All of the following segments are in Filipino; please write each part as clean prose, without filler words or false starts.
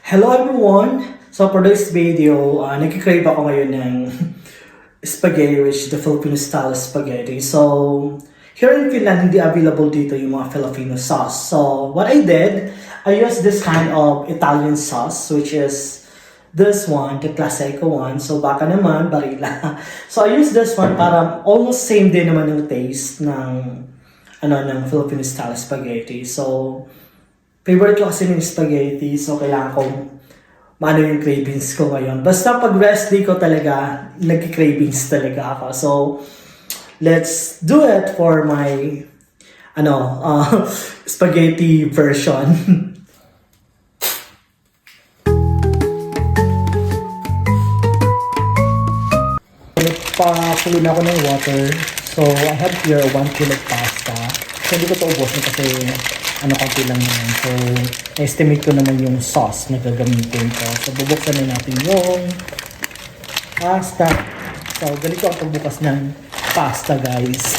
Hello everyone! So for this video, nagkikrave ako ngayon ng spaghetti, which is the Filipino style spaghetti. So here in Finland, hindi available dito yung mga Filipino sauce. So what I did, I used this kind of Italian sauce, which is this one, the Classico one. So baka naman, Barilla. So I used this one para almost same din naman yung taste ng Filipino style spaghetti. So favorite ko kasi ng spaghetti, so kailangan kong maano yung cravings ko ngayon. Basta pag rest day ko talaga, nagki-cravings talaga ako. So, let's do it for my spaghetti version. Nagpakulo na ako ng water. So, I have here 1 kilo pasta. So, hindi ko ito ubusin kasi konti lang naman. So, estimate ko naman yung sauce na gagamitin ko. So, bubuksan na natin yung pasta. So, ganito ang pagbukas ng pasta, guys.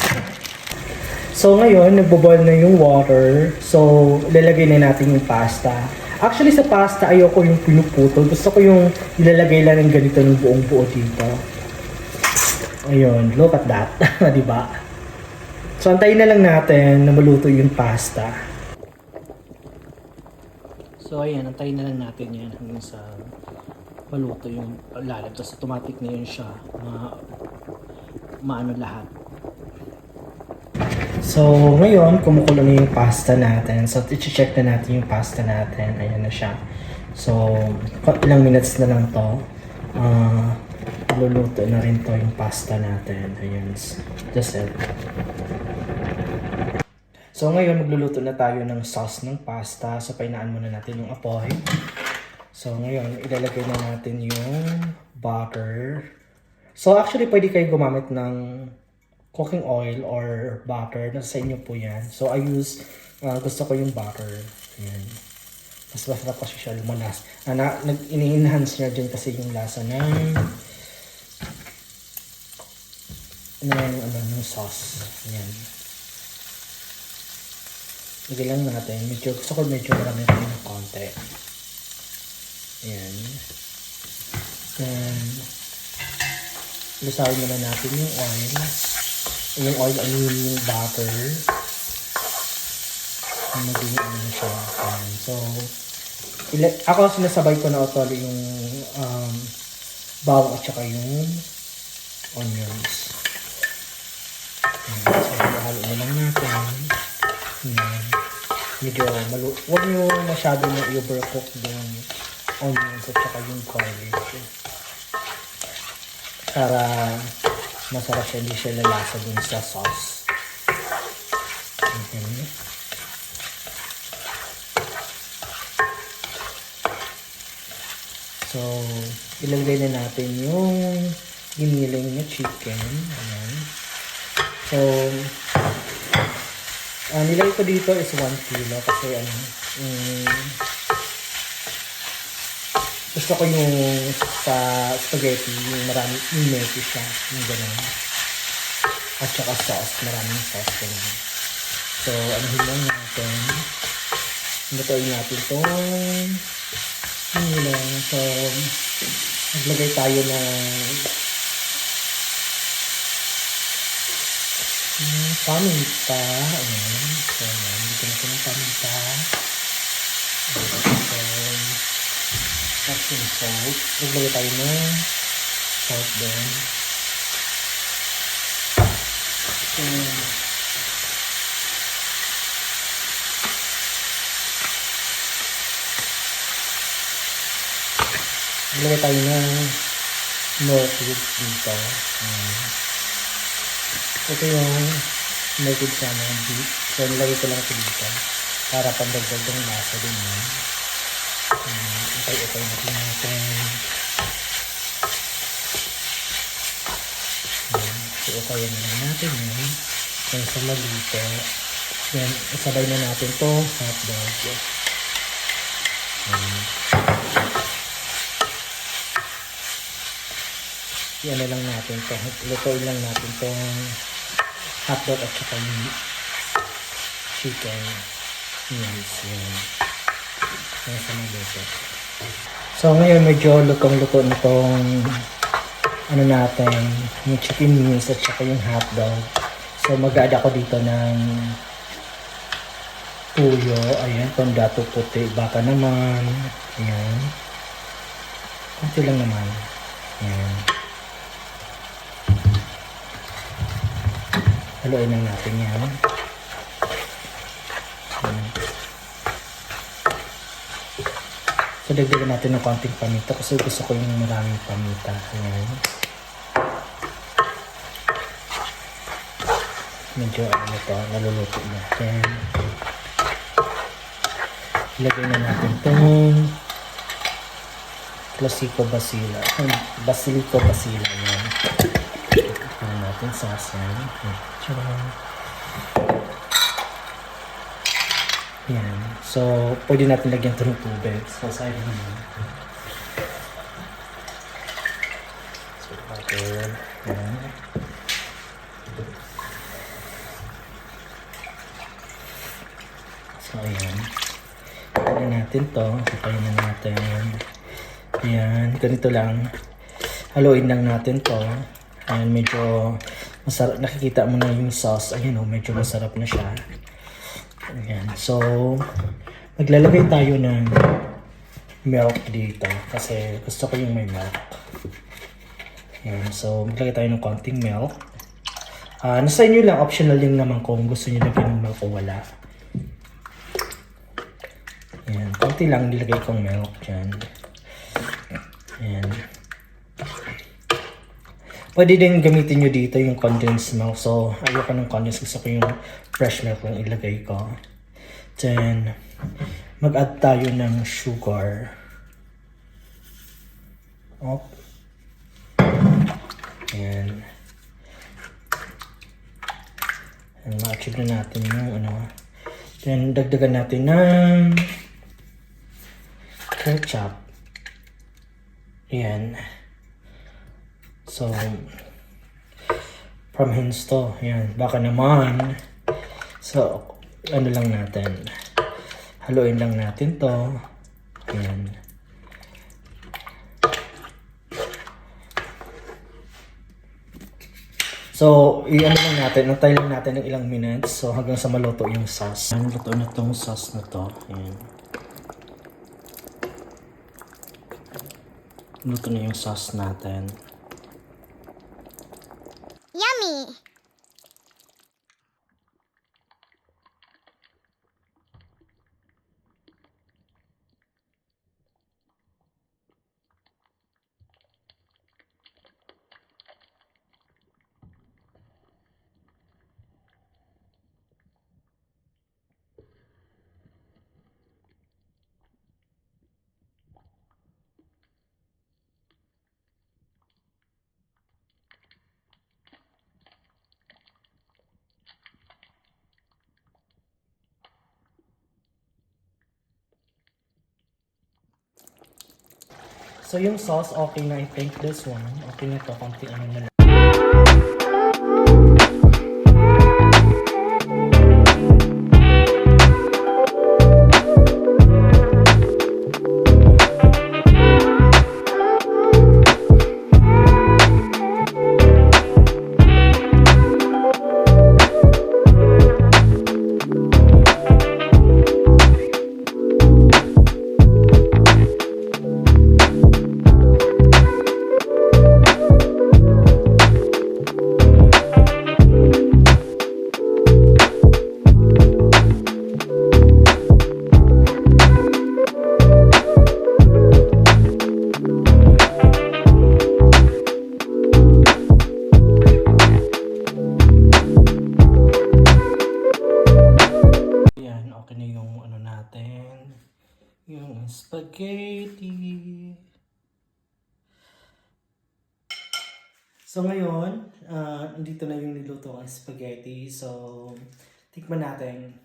So, ngayon, nagbo-boil na yung water. So, ilalagay na natin yung pasta. Actually, sa pasta, ayoko yung pinuputol. Gusto ko yung ilalagay lang ng ganito ng buong buo dito. Ayun, look at that. Diba? So, antayin na lang natin na maluto yung pasta. So ayan, antayin na lang natin yan hanggang sa maluto yung lalim. Tapos automatic na yun siya, maano lahat. So ngayon, kumukulo na yung pasta natin. So i-check na natin yung pasta natin. Ayan na siya. So ilang minutes na lang to. Luluto na rin to yung pasta natin. Ayan, just it. So ngayon, magluluto na tayo ng sauce ng pasta. So painaan muna natin yung apoy. So ngayon, ilalagay na natin yung butter. So actually, pwede kayo gumamit ng cooking oil or butter. Nasa inyo po yan. So I use, gusto ko yung butter. Ayan. Mas masarap kasi siya lumalas. Ini-enhance niya din kasi yung lasa ng sauce. Ayan. Lagay lang natin. Gusto ko medyo marami rin ng konti. Ayan. Then, lusawin muna natin yung oil. Yung oil, yung butter. Magiging siya. Ayan. So, ako sinasabay ko na otol yung bawang at saka yung onions. Ayan. So, mahalo na lang natin. Medyo huwag nyo masyado na i-overcook yung onions at saka yung garlic para masarap siya, hindi siya lalasa dun sa sauce. Okay. So, ilagay na natin yung giniling na chicken. Ayan. So, nilagay ko dito is 1 kilo kasi gusto ko yung sa spaghetti yung marami, yung messy siya, yung gano'n. At saka sauce, maraming sauce gano'n. So, anuhin lang natin. Lutuin natin itong lang. So, naglagay tayo ng paminta. Ayan. So, dito na ito ng paminta. Tapos yung salt. Naglagay tayo ng salt din. Naglagay tayo ng Northwood dito. Ito yung naked sana ng beef. So, nilagay ko lang ito dito para pandagdag ng lasa din yun. Itay-itay natin natin. So, itayin na natin yun. Then, sa malito. Then, isabay na natin ito hotdog. Yan na lang natin ito. Lutuin lang natin itong hotdog at saka yung chicken. Yes, yan. Nasa maluto. So ngayon medyo lutong-luto nitong ano natin, yung chicken wings at saka yung hotdog. So mag-add ako dito ng tuyo, ayan, pandato puti, baka naman, ayan. Kunti lang naman, ayan. Haluin lang natin yan. Ayan. So dagdagan natin ng konting paminta kasi gusto ko yung maraming paminta, ayan. Medyo ano to, naluluto natin. Ilagay na natin itong basilico basila yan. Ilagay natin sauce yan. Yan. So, pwede natin lagyan ito ng tubig. So, side naman. So, water. Yan. So, ayan. Ayan natin to. Patayin na natin. Ayan. Ganito lang. Haluin lang natin to. Ayan. Medyo masarap. Nakikita mo na yung sauce. Ayan o. Medyo masarap na siya. Ayan. So, maglalagay tayo ng milk dito. Kasi gusto ko yung may milk. Ayan. So, maglagay tayo ng konting milk. Nasa inyo lang. Optional din naman kung gusto nyo lagyan ng milk o wala. Ayan, konti lang nilagay kong milk dyan. Ayan. Pwede din gamitin nyo dito yung condensed milk. So, ayoko ng condensed. Gusto ko yung fresh milk lang ilagay ko. Then, mag-add tayo ng sugar. Oh. Ayan. Ayan, ma-achieve na natin yung ano. Then, dagdagan natin ng ketchup. Ayan. So, from Heinz to. Ayan. Baka naman. So, ano lang natin. Haluin lang natin to. Ayan. So, i-ano lang natin. Antay lang natin ng ilang minutes. So, hanggang sa maluto yung sauce. Ayan, luto na tong sauce na to. Ayan. Luto na yung sauce natin. Yummy! So, yung sauce, okay na. I think this one. Okay na to. Konti ano na lang. Yung spaghetti. So ngayon, dito na yung niluto ang spaghetti. So, tikman natin.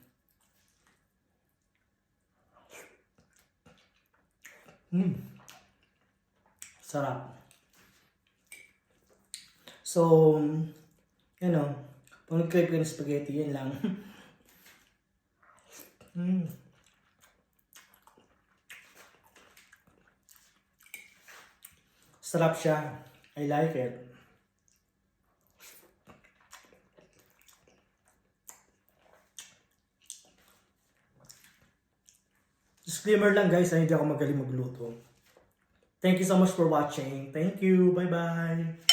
Sarap. So, yan o. Pag nag-crave ko ng spaghetti, yan lang. Sarap siya. I like it. Disclaimer lang guys, hindi ako magaling magluto. Thank you so much for watching. Thank you. Bye-bye.